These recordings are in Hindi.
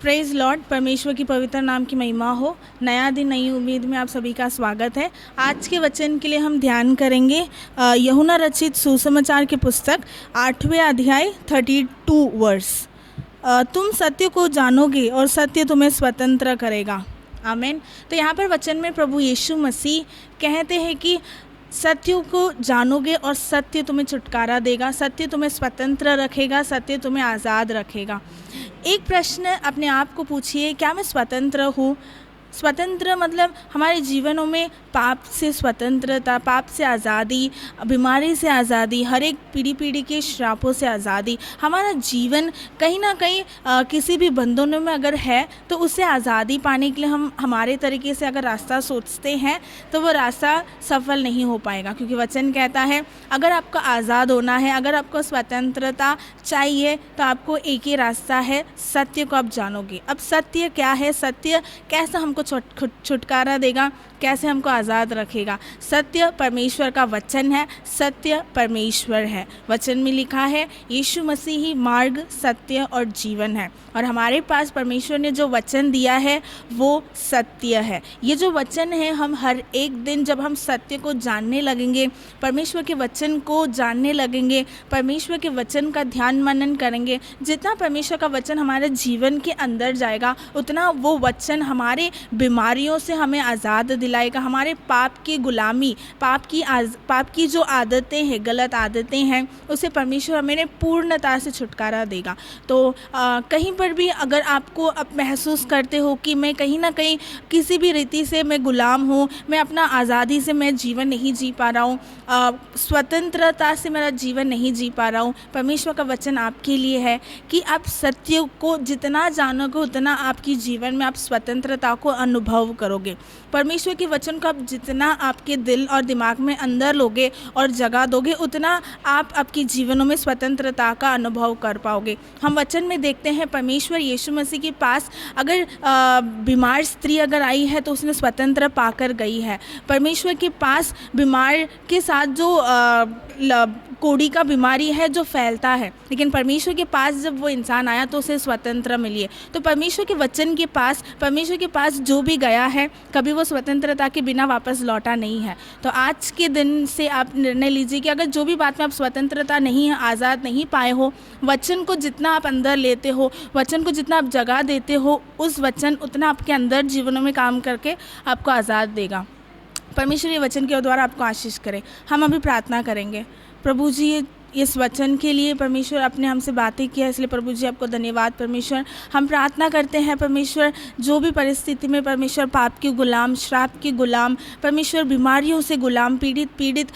Praise Lord. परमेश्वर की पवित्र नाम की महिमा हो। नया दिन नई उम्मीद में आप सभी का स्वागत है। आज के वचन के लिए हम ध्यान करेंगे यूहन्ना रचित सुसमाचार की पुस्तक 8वें अध्याय 32 वर्स। तुम सत्य को जानोगे और सत्य तुम्हें स्वतंत्र करेगा। आमीन। तो यहाँ पर वचन में प्रभु यीशु मसीह कहते हैं कि सत्य को जानोगे और सत्य तुम्हें छुटकारा देगा, सत्य तुम्हें स्वतंत्र रखेगा, सत्य तुम्हें आज़ाद रखेगा। एक प्रश्न अपने आप को पूछिए, क्या मैं स्वतंत्र हूँ? स्वतंत्र मतलब हमारे जीवनों में पाप से स्वतंत्रता, पाप से आज़ादी, बीमारी से आज़ादी, हर एक पीढ़ी के श्रापों से आज़ादी। हमारा जीवन कहीं ना कहीं किसी भी बंधनों में अगर है तो उससे आज़ादी पाने के लिए हम हमारे तरीके से अगर रास्ता सोचते हैं तो वो रास्ता सफल नहीं हो पाएगा, क्योंकि वचन कहता है अगर आपको आज़ाद होना है, अगर आपको स्वतंत्रता चाहिए तो आपको एक ही रास्ता है, सत्य को आप जानोगे। अब सत्य क्या है? सत्य कैसा हमको छुटकारा देगा, कैसे हमको आज़ाद रखेगा? सत्य परमेश्वर का वचन है, सत्य परमेश्वर है। वचन में लिखा है यीशु मसीह ही मार्ग, सत्य और जीवन है, और हमारे पास परमेश्वर ने जो वचन दिया है वो सत्य है। ये जो वचन है, हम हर एक दिन जब हम सत्य को जानने लगेंगे, परमेश्वर के वचन को जानने लगेंगे, परमेश्वर के वचन का ध्यान मनन करेंगे, जितना परमेश्वर का वचन हमारे जीवन के अंदर जाएगा उतना वो वचन हमारे बीमारियों से हमें आज़ाद दिलाएगा, हमारे पाप की गुलामी, पाप की जो आदतें हैं, गलत आदतें हैं, उसे परमेश्वर हमें पूर्णता से छुटकारा देगा। तो कहीं पर भी अगर आपको अब महसूस करते हो कि मैं कहीं ना कहीं किसी भी रीति से मैं गुलाम हूँ, मैं अपना आज़ादी से मैं जीवन नहीं जी पा रहा हूँ, स्वतंत्रता से मेरा जीवन नहीं जी पा रहा हूँ, परमेश्वर का वचन आपके लिए है कि आप सत्य को जितना जानोगे उतना आपकी जीवन में आप स्वतंत्रता को अनुभव करोगे। परमेश्वर के वचन को आप जितना आपके दिल और दिमाग में अंदर लोगे और जगा दोगे, उतना आप आपके जीवनों में स्वतंत्रता का अनुभव कर पाओगे। हम वचन में देखते हैं परमेश्वर यीशु मसीह के पास अगर बीमार स्त्री अगर आई है तो उसने स्वतंत्र पाकर गई है। परमेश्वर के पास बीमार के साथ जो कोढ़ी का बीमारी है जो फैलता है, लेकिन परमेश्वर के पास जब वो इंसान आया तो उसे स्वतंत्र मिली है। तो परमेश्वर के वचन के पास, परमेश्वर के पास जो भी गया है कभी वो स्वतंत्रता के बिना वापस लौटा नहीं है। तो आज के दिन से आप निर्णय लीजिए कि अगर जो भी बात में आप स्वतंत्रता नहीं है, आज़ाद नहीं पाए हो, वचन को जितना आप अंदर लेते हो, वचन को जितना आप जगह देते हो, उस वचन उतना आपके अंदर जीवनों में काम करके आपको आज़ाद देगा। परमेश्वर ये वचन के द्वारा आपको आशीष करे। हम अभी प्रार्थना करेंगे। प्रभु जी, इस वचन के लिए परमेश्वर आपने हमसे बातें किया, इसलिए प्रभु जी आपको धन्यवाद। परमेश्वर हम प्रार्थना करते हैं परमेश्वर, जो भी परिस्थिति में परमेश्वर पाप के गुलाम, श्राप के गुलाम, परमेश्वर बीमारियों से गुलाम, पीड़ित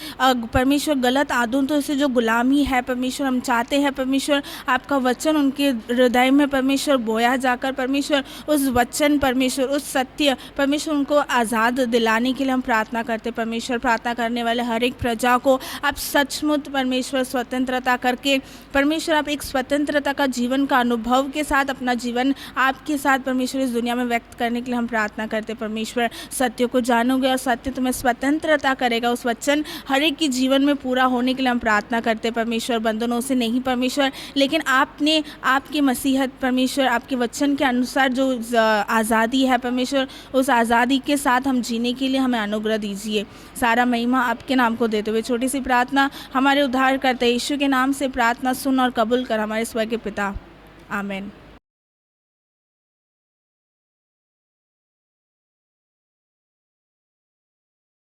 परमेश्वर गलत आदतों से जो गुलामी है, परमेश्वर हम चाहते हैं परमेश्वर आपका वचन उनके हृदय में परमेश्वर बोया जाकर परमेश्वर उस वचन, परमेश्वर उस सत्य, परमेश्वर उनको आज़ाद दिलाने के लिए हम प्रार्थना करते। परमेश्वर प्रार्थना करने वाले हर एक प्रजा को आप सचमुच परमेश्वर स्वतंत्रता करके, परमेश्वर आप एक स्वतंत्रता का जीवन का अनुभव के साथ अपना जीवन आपके साथ परमेश्वर इस दुनिया में व्यक्त करने के लिए हम प्रार्थना करते। परमेश्वर सत्य को जानोगे और सत्य तुम्हें स्वतंत्रता करेगा, उस वचन हर एक के जीवन में पूरा होने के लिए हम प्रार्थना करते। परमेश्वर बंधनों से नहीं परमेश्वर, लेकिन आपने आपकी मसीहत परमेश्वर आपके वचन के अनुसार जो आज़ादी है परमेश्वर, उस आज़ादी के साथ हम जीने के लिए हमें अनुग्रह दीजिए। सारा महिमा आपके नाम को देते हुए छोटी सी प्रार्थना हमारे उद्धार करते यीशु के नाम से प्रार्थना सुन और कबूल कर हमारे स्वर्गीय पिता। आमीन।